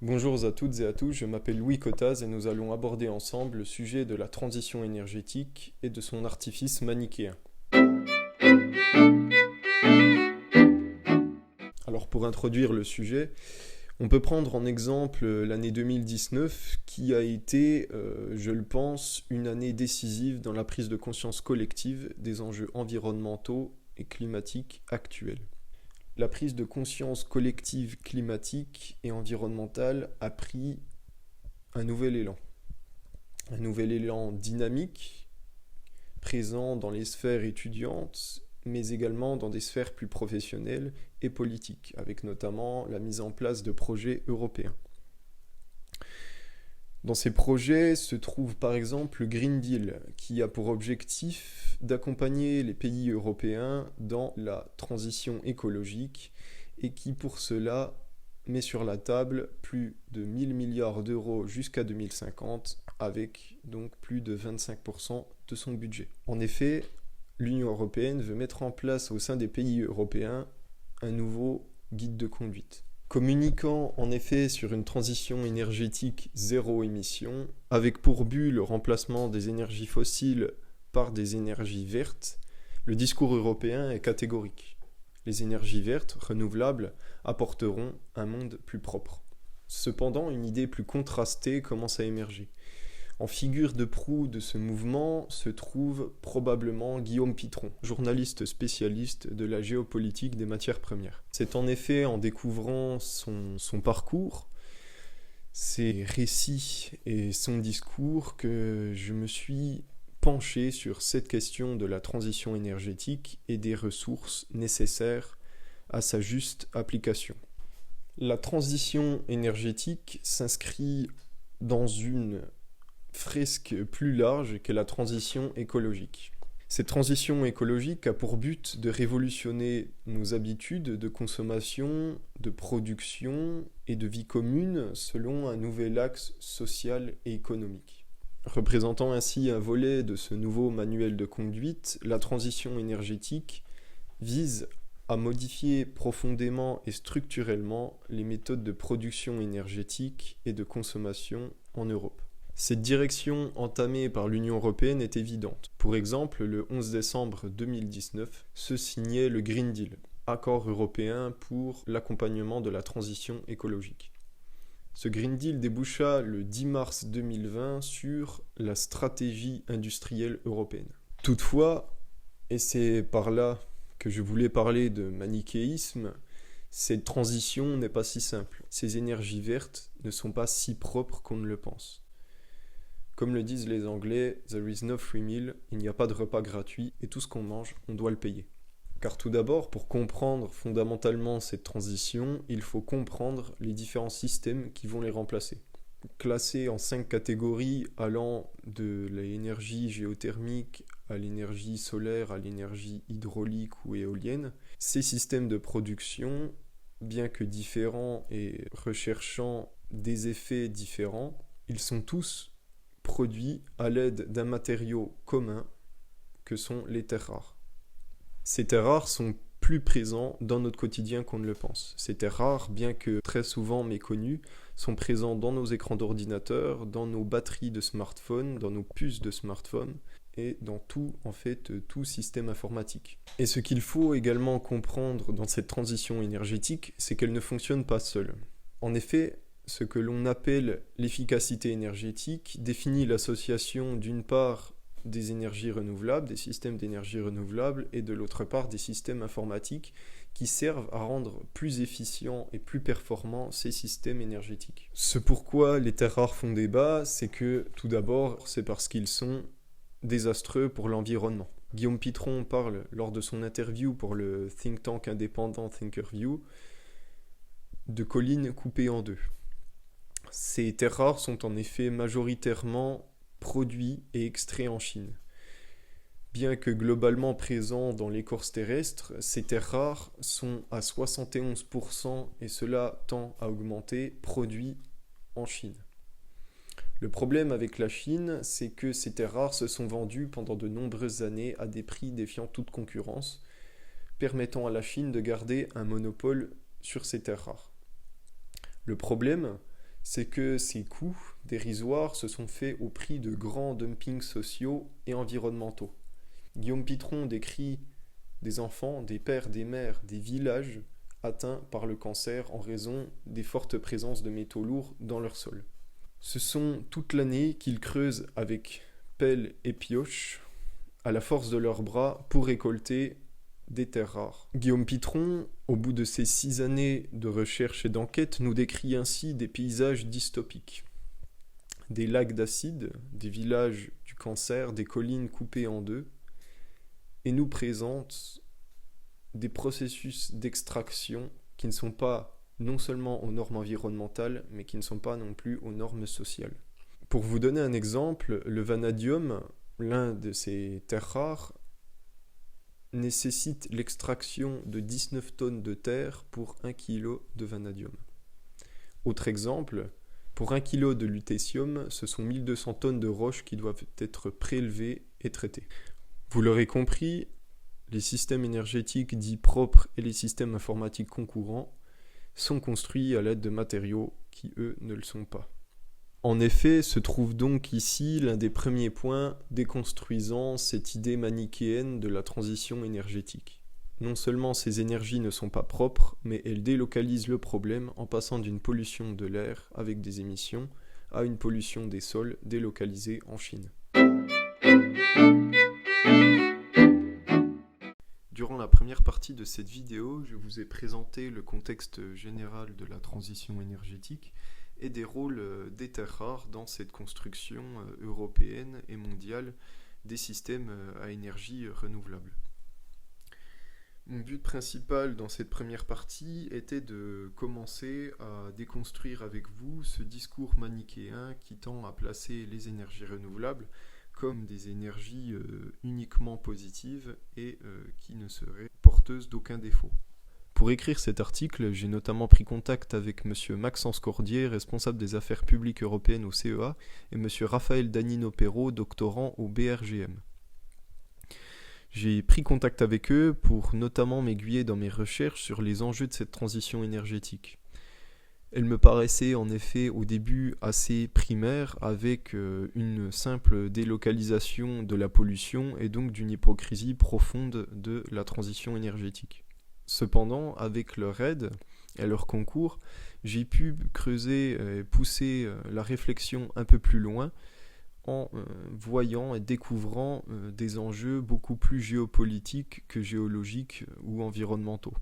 Bonjour à toutes et à tous, je m'appelle Louis Cottaz et nous allons aborder ensemble le sujet de la transition énergétique et de son artifice manichéen. Alors pour introduire le sujet, on peut prendre en exemple l'année 2019 qui a été, je le pense, une année décisive dans la prise de conscience collective des enjeux environnementaux et climatiques actuels. La prise de conscience collective climatique et environnementale a pris un nouvel élan dynamique, présent dans les sphères étudiantes, mais également dans des sphères plus professionnelles et politiques, avec notamment la mise en place de projets européens. Dans ces projets se trouve par exemple le Green Deal, qui a pour objectif d'accompagner les pays européens dans la transition écologique et qui pour cela met sur la table plus de 1000 milliards d'euros jusqu'à 2050, avec donc plus de 25% de son budget. En effet, l'Union européenne veut mettre en place au sein des pays européens un nouveau guide de conduite. Communiquant en effet sur une transition énergétique zéro émission, avec pour but le remplacement des énergies fossiles par des énergies vertes, le discours européen est catégorique. Les énergies vertes, renouvelables, apporteront un monde plus propre. Cependant, une idée plus contrastée commence à émerger. En figure de proue de ce mouvement se trouve probablement Guillaume Pitron, journaliste spécialiste de la géopolitique des matières premières. C'est en effet en découvrant son parcours, ses récits et son discours que je me suis penché sur cette question de la transition énergétique et des ressources nécessaires à sa juste application. La transition énergétique s'inscrit dans une fresque plus large qu'est la transition écologique. Cette transition écologique a pour but de révolutionner nos habitudes de consommation, de production et de vie commune selon un nouvel axe social et économique. Représentant ainsi un volet de ce nouveau manuel de conduite, la transition énergétique vise à modifier profondément et structurellement les méthodes de production énergétique et de consommation en Europe. Cette direction entamée par l'Union européenne est évidente. Pour exemple, le 11 décembre 2019 se signait le Green Deal, accord européen pour l'accompagnement de la transition écologique. Ce Green Deal déboucha le 10 mars 2020 sur la stratégie industrielle européenne. Toutefois, et c'est par là que je voulais parler de manichéisme, cette transition n'est pas si simple. Ces énergies vertes ne sont pas si propres qu'on ne le pense. Comme le disent les Anglais, there is no free meal, il n'y a pas de repas gratuit et tout ce qu'on mange, on doit le payer. Car tout d'abord, pour comprendre fondamentalement cette transition, il faut comprendre les différents systèmes qui vont les remplacer. Classés en 5 catégories allant de l'énergie géothermique à l'énergie solaire, à l'énergie hydraulique ou éolienne, ces systèmes de production, bien que différents et recherchant des effets différents, ils sont tous produits à l'aide d'un matériau commun que sont les terres rares. Ces terres rares sont plus présents dans notre quotidien qu'on ne le pense. Ces terres rares, bien que très souvent méconnues, sont présents dans nos écrans d'ordinateur, dans nos batteries de smartphone, dans nos puces de smartphone et dans tout système informatique. Et ce qu'il faut également comprendre dans cette transition énergétique, c'est qu'elle ne fonctionne pas seule. En effet, ce que l'on appelle l'efficacité énergétique définit l'association d'une part des énergies renouvelables, des systèmes d'énergie renouvelables, et de l'autre part des systèmes informatiques qui servent à rendre plus efficients et plus performants ces systèmes énergétiques. Ce pourquoi les terres rares font débat, c'est que tout d'abord, c'est parce qu'ils sont désastreux pour l'environnement. Guillaume Pitron parle lors de son interview pour le think tank indépendant Thinkerview de collines coupées en deux. Ces terres rares sont en effet majoritairement produits et extraits en Chine. Bien que globalement présents dans l'écorce terrestre, ces terres rares sont à 71%, et cela tend à augmenter, produits en Chine. Le problème avec la Chine, c'est que ces terres rares se sont vendues pendant de nombreuses années à des prix défiant toute concurrence, permettant à la Chine de garder un monopole sur ces terres rares. Le problème, c'est que ces coûts dérisoires se sont faits au prix de grands dumpings sociaux et environnementaux. Guillaume Pitron décrit des enfants, des pères, des mères, des villages atteints par le cancer en raison des fortes présences de métaux lourds dans leur sol. Ce sont toute l'année qu'ils creusent avec pelle et pioche à la force de leurs bras pour récolter des terres rares. Guillaume Pitron, au bout de ses 6 années de recherche et d'enquête, nous décrit ainsi des paysages dystopiques. Des lacs d'acide, des villages du cancer, des collines coupées en deux, et nous présente des processus d'extraction qui ne sont pas non seulement aux normes environnementales, mais qui ne sont pas non plus aux normes sociales. Pour vous donner un exemple, le vanadium, l'un de ces terres rares, nécessite l'extraction de 19 tonnes de terre pour 1 kg de vanadium. Autre exemple, pour 1 kg de lutécium, ce sont 1200 tonnes de roches qui doivent être prélevées et traitées. Vous l'aurez compris, les systèmes énergétiques dits propres et les systèmes informatiques concourants sont construits à l'aide de matériaux qui, eux, ne le sont pas. En effet, se trouve donc ici l'un des premiers points déconstruisant cette idée manichéenne de la transition énergétique. Non seulement ces énergies ne sont pas propres, mais elles délocalisent le problème en passant d'une pollution de l'air avec des émissions à une pollution des sols délocalisée en Chine. Durant la première partie de cette vidéo, je vous ai présenté le contexte général de la transition énergétique et des rôles des terres rares dans cette construction européenne et mondiale des systèmes à énergie renouvelable. Mon but principal dans cette première partie était de commencer à déconstruire avec vous ce discours manichéen qui tend à placer les énergies renouvelables comme des énergies uniquement positives et qui ne seraient porteuses d'aucun défaut. Pour écrire cet article, j'ai notamment pris contact avec M. Maxence Cordier, responsable des affaires publiques européennes au CEA, et M. Raphaël Danino-Perrault, doctorant au BRGM. J'ai pris contact avec eux pour notamment m'aiguiller dans mes recherches sur les enjeux de cette transition énergétique. Elle me paraissait en effet au début assez primaire, avec une simple délocalisation de la pollution et donc d'une hypocrisie profonde de la transition énergétique. Cependant, avec leur aide et leur concours, j'ai pu creuser et pousser la réflexion un peu plus loin en voyant et découvrant des enjeux beaucoup plus géopolitiques que géologiques ou environnementaux.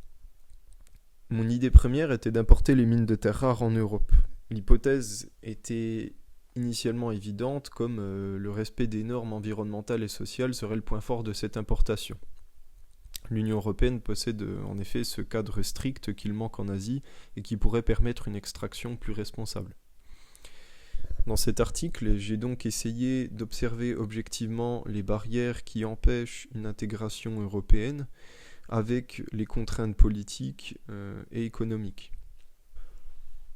Mon idée première était d'importer les mines de terres rares en Europe. L'hypothèse était initialement évidente, comme le respect des normes environnementales et sociales serait le point fort de cette importation. L'Union européenne possède en effet ce cadre strict qu'il manque en Asie et qui pourrait permettre une extraction plus responsable. Dans cet article, j'ai donc essayé d'observer objectivement les barrières qui empêchent une intégration européenne avec les contraintes politiques et économiques.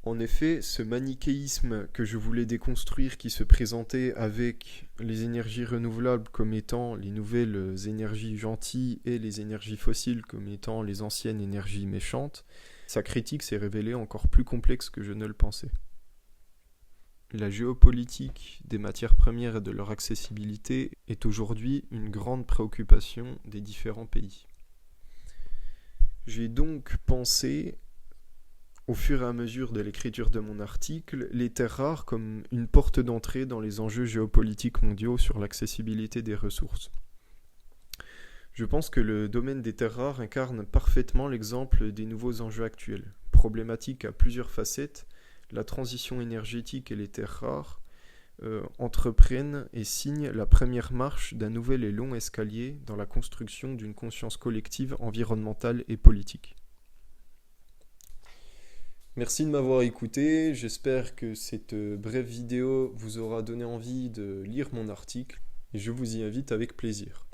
En effet, ce manichéisme que je voulais déconstruire qui se présentait avec les énergies renouvelables comme étant les nouvelles énergies gentilles et les énergies fossiles comme étant les anciennes énergies méchantes, sa critique s'est révélée encore plus complexe que je ne le pensais. La géopolitique des matières premières et de leur accessibilité est aujourd'hui une grande préoccupation des différents pays. J'ai donc pensé, au fur et à mesure de l'écriture de mon article, les terres rares comme une porte d'entrée dans les enjeux géopolitiques mondiaux sur l'accessibilité des ressources. Je pense que le domaine des terres rares incarne parfaitement l'exemple des nouveaux enjeux actuels. Problématique à plusieurs facettes, la transition énergétique et les terres rares entreprennent et signent la première marche d'un nouvel et long escalier dans la construction d'une conscience collective environnementale et politique. Merci de m'avoir écouté, j'espère que cette brève vidéo vous aura donné envie de lire mon article et je vous y invite avec plaisir.